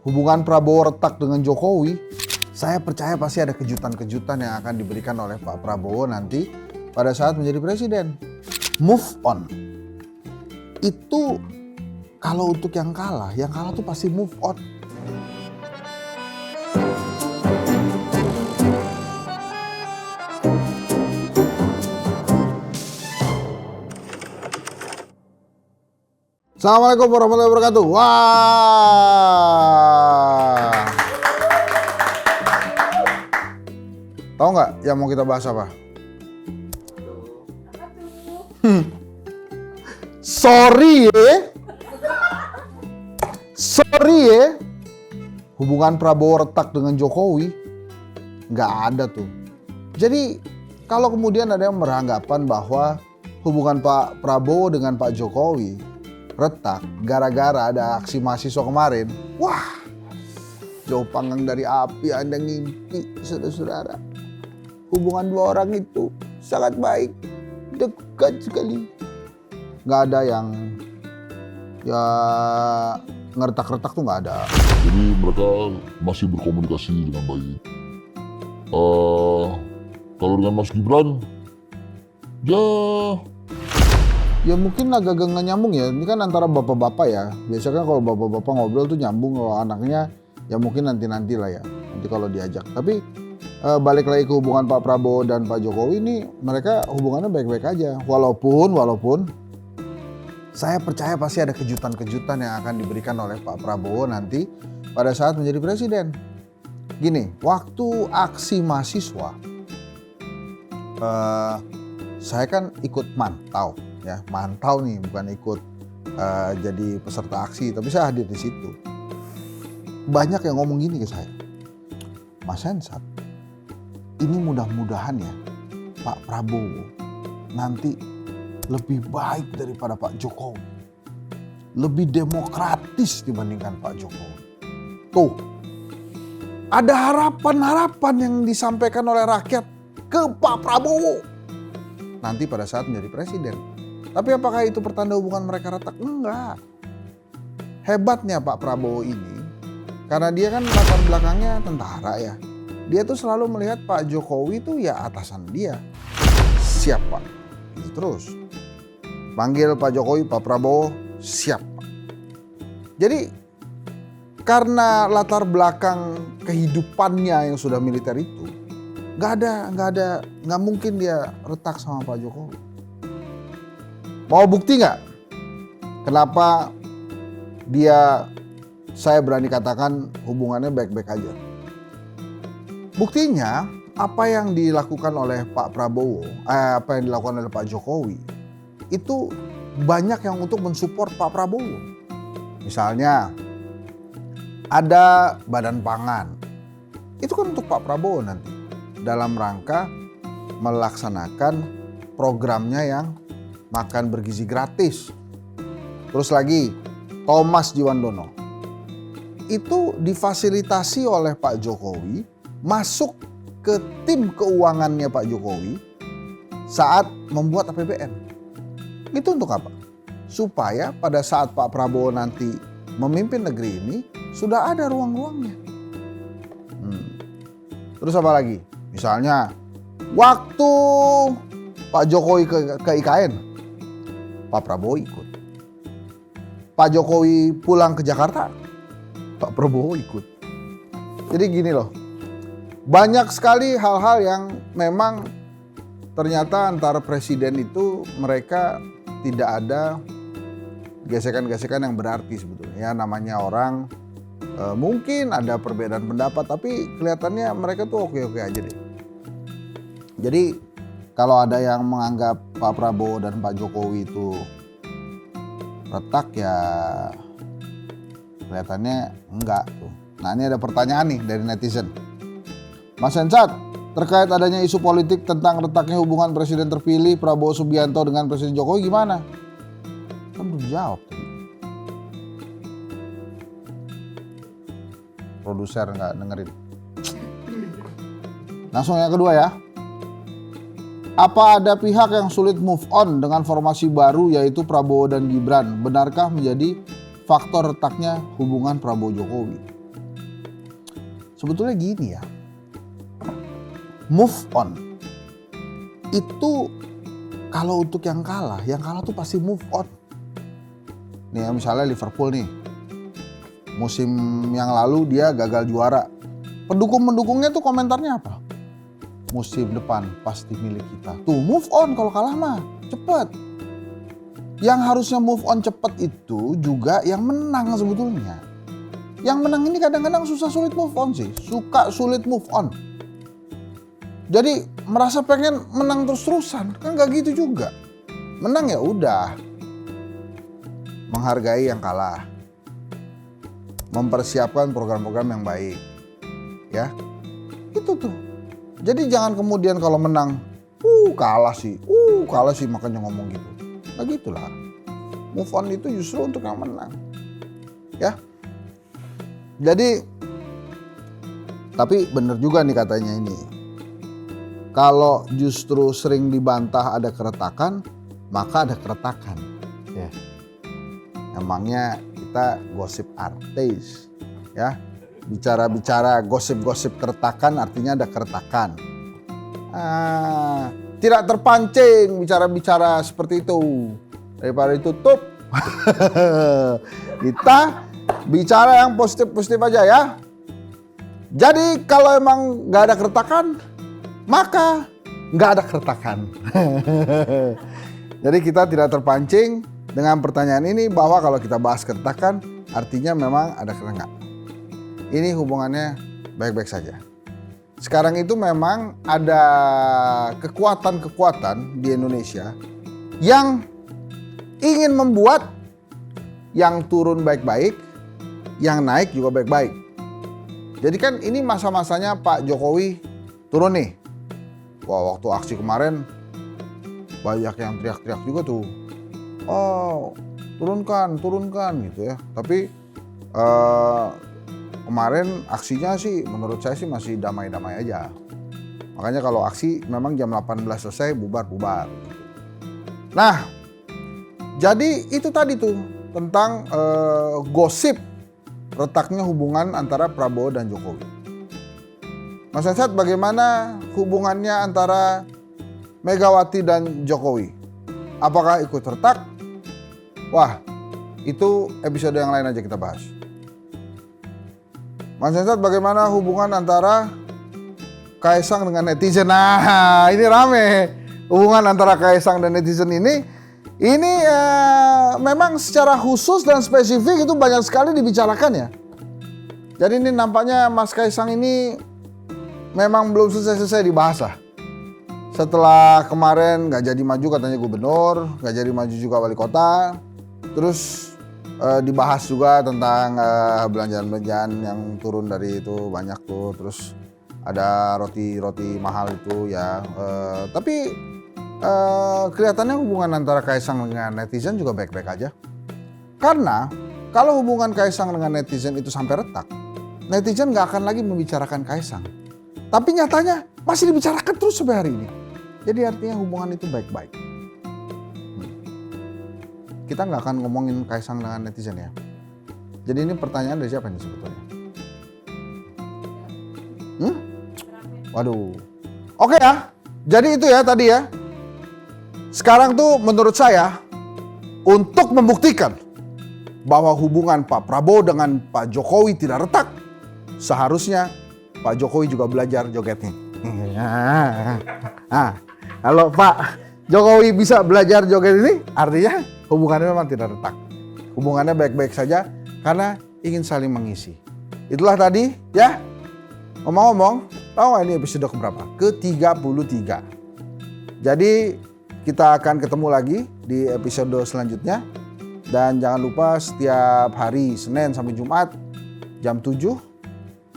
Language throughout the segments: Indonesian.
hubungan Prabowo retak dengan Jokowi, saya percaya pasti ada kejutan-kejutan yang akan diberikan oleh Pak Prabowo nanti pada saat menjadi presiden. Move on. Itu kalau untuk yang kalah tuh pasti move on. Assalamualaikum warahmatullahi wabarakatuh. Wah. Tahu nggak yang mau kita bahas apa? Sorry ya. Hubungan Prabowo retak dengan Jokowi nggak ada tuh. Jadi kalau kemudian ada yang beranggapan bahwa hubungan Pak Prabowo dengan Pak Jokowi retak gara-gara ada aksi mahasiswa kemarin, wah, jauh panggang dari api Anda ngimpi, saudara-saudara. Hubungan dua orang itu sangat baik, dekat sekali. Nggak ada yang ya ngeretak-retak tuh nggak ada. Jadi mereka masih berkomunikasi dengan baik. Kalau dengan Mas Gibran, Ya mungkin agak nggak nyambung ya. Ini kan antara bapak-bapak ya. Biasanya kalau bapak-bapak ngobrol tuh nyambung, kalau anaknya ya mungkin nanti lah ya. Nanti kalau diajak. Tapi balik lagi ke hubungan Pak Prabowo dan Pak Jokowi ini, mereka hubungannya baik-baik aja. Walaupun saya percaya pasti ada kejutan-kejutan yang akan diberikan oleh Pak Prabowo nanti pada saat menjadi presiden. Gini, waktu aksi mahasiswa, saya kan ikut mantau nih, bukan ikut jadi peserta aksi, tapi saya hadir di situ. Banyak yang ngomong gini ke saya, Mas Hensat, ini mudah-mudahan ya Pak Prabowo nanti lebih baik daripada Pak Jokowi, lebih demokratis dibandingkan Pak Jokowi. Tuh, ada harapan-harapan yang disampaikan oleh rakyat ke Pak Prabowo nanti pada saat menjadi presiden. Tapi apakah itu pertanda hubungan mereka retak? Enggak. Hebatnya Pak Prabowo ini, karena dia kan latar belakangnya tentara ya. Dia tuh selalu melihat Pak Jokowi tuh ya atasan dia. Siap Pak. Gitu terus. Panggil Pak Jokowi, Pak Prabowo, siap Pak. Jadi karena latar belakang kehidupannya yang sudah militer itu, nggak mungkin dia retak sama Pak Jokowi. Mau bukti nggak? Kenapa saya berani katakan hubungannya baik-baik aja. Buktinya apa yang dilakukan oleh Pak Prabowo, apa yang dilakukan oleh Pak Jokowi, itu banyak yang untuk mensupport Pak Prabowo. Misalnya ada Badan Pangan, itu kan untuk Pak Prabowo nanti dalam rangka melaksanakan programnya yang makan bergizi gratis. Terus lagi Thomas Jiwandono itu difasilitasi oleh Pak Jokowi masuk ke tim keuangannya Pak Jokowi saat membuat APBN. Itu untuk apa? Supaya pada saat Pak Prabowo nanti memimpin negeri ini sudah ada ruang-ruangnya. Terus apa lagi? Misalnya waktu Pak Jokowi ke IKN, Pak Prabowo ikut. Pak Jokowi pulang ke Jakarta, Pak Prabowo ikut. Jadi gini loh, banyak sekali hal-hal yang memang ternyata antara presiden itu mereka tidak ada gesekan-gesekan yang berarti sebetulnya. Ya namanya orang mungkin ada perbedaan pendapat, tapi kelihatannya mereka tuh oke-oke aja deh. Jadi kalau ada yang menganggap Pak Prabowo dan Pak Jokowi itu retak ya kelihatannya enggak tuh. Nah ini ada pertanyaan nih dari netizen. Mas Hensat, terkait adanya isu politik tentang retaknya hubungan Presiden terpilih Prabowo Subianto dengan Presiden Jokowi gimana? Kan belum jawab tadi. Produser nggak dengerin. Langsung yang kedua ya. Apa ada pihak yang sulit move on dengan formasi baru yaitu Prabowo dan Gibran? Benarkah menjadi faktor retaknya hubungan Prabowo-Jokowi? sebetulnya gini ya. Move on. Itu kalau untuk yang kalah tuh pasti move on. Nih ya, misalnya Liverpool nih. Musim yang lalu dia gagal juara. Pendukung-pendukungnya tuh komentarnya apa? Musim depan pasti milik kita. Tuh move on kalau kalah mah, cepet. Yang harusnya move on cepet itu juga yang menang sebetulnya. Yang menang ini kadang-kadang susah sulit move on sih. Suka sulit move on. Jadi merasa pengen menang terus-terusan. Kan gak gitu juga. Menang ya udah. Menghargai yang kalah. Mempersiapkan program-program yang baik. Ya. Itu tuh. Jadi jangan kemudian kalau menang, kalah sih makanya ngomong gitu. Nah gitulah. Move on itu justru untuk yang menang. Ya. Jadi, tapi bener juga nih katanya ini. Kalau justru sering dibantah ada keretakan, maka ada keretakan. Ya. Emangnya kita gosip artis. Ya. Bicara-bicara gosip-gosip keretakan artinya ada keretakan. Tidak terpancing bicara-bicara seperti itu. Daripada ditutup. Kita bicara yang positif-positif aja ya. Jadi kalau emang gak ada keretakan, maka gak ada keretakan. Jadi kita tidak terpancing dengan pertanyaan ini bahwa kalau kita bahas keretakan artinya memang ada keretakan. Ini hubungannya baik-baik saja. Sekarang itu memang ada kekuatan-kekuatan di Indonesia yang ingin membuat yang turun baik-baik, yang naik juga baik-baik. Jadi kan ini masa-masanya Pak Jokowi turun nih. Wah, waktu aksi kemarin banyak yang teriak-teriak juga tuh. Oh, turunkan gitu ya. Tapi kemarin aksinya sih menurut saya sih masih damai-damai aja. Makanya kalau aksi memang jam 18 selesai bubar-bubar. Nah, jadi itu tadi tuh tentang gosip retaknya hubungan antara Prabowo dan Jokowi. Mas Hensat, bagaimana hubungannya antara Megawati dan Jokowi? Apakah ikut retak? Wah, itu episode yang lain aja kita bahas. Mas Hensat, bagaimana hubungan antara Kaisang dengan netizen? Nah, ini rame. Hubungan antara Kaisang dan netizen ini memang secara khusus dan spesifik itu banyak sekali dibicarakan ya. Jadi ini nampaknya Mas Kaisang ini memang belum selesai dibahas lah. Setelah kemarin gak jadi maju katanya gubernur, gak jadi maju juga wali kota. Terus dibahas juga tentang belanjaan-belanjaan yang turun dari itu banyak tuh. Terus ada roti mahal itu ya. Tapi kelihatannya hubungan antara Kaisang dengan netizen juga baik-baik aja. Karena kalau hubungan Kaisang dengan netizen itu sampai retak, netizen gak akan lagi membicarakan Kaisang. Tapi nyatanya masih dibicarakan terus sampai hari ini. Jadi artinya hubungan itu baik-baik. Kita nggak akan ngomongin Kaisang dengan netizen ya. Jadi ini pertanyaan dari siapa nih sebetulnya? Waduh. Oke ya. Jadi itu ya tadi ya. Sekarang tuh menurut saya untuk membuktikan bahwa hubungan Pak Prabowo dengan Pak Jokowi tidak retak, seharusnya Pak Jokowi juga belajar jogetnya. Kalau Pak Jokowi bisa belajar joget ini, artinya hubungannya memang tidak retak. Hubungannya baik-baik saja karena ingin saling mengisi. Itulah tadi ya. Ngomong-ngomong, tahu nggak ini episode keberapa? Ke-33. Jadi kita akan ketemu lagi di episode selanjutnya. Dan jangan lupa setiap hari Senin sampai Jumat jam 7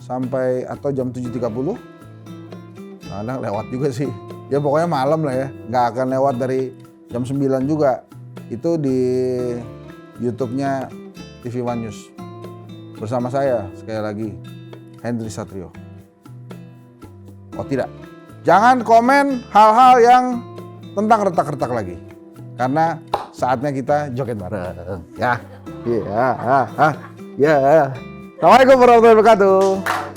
sampai atau jam 7.30. Kadang lewat juga sih. Ya pokoknya malam lah ya. Nggak akan lewat dari jam 9 juga. Itu di YouTube-nya TV One News. Bersama saya sekali lagi Hendry Satrio. Oh tidak. Jangan komen hal-hal yang tentang retak-retak lagi. Karena saatnya kita joget bareng. Ya. Assalamualaikum warahmatullahi wabarakatuh.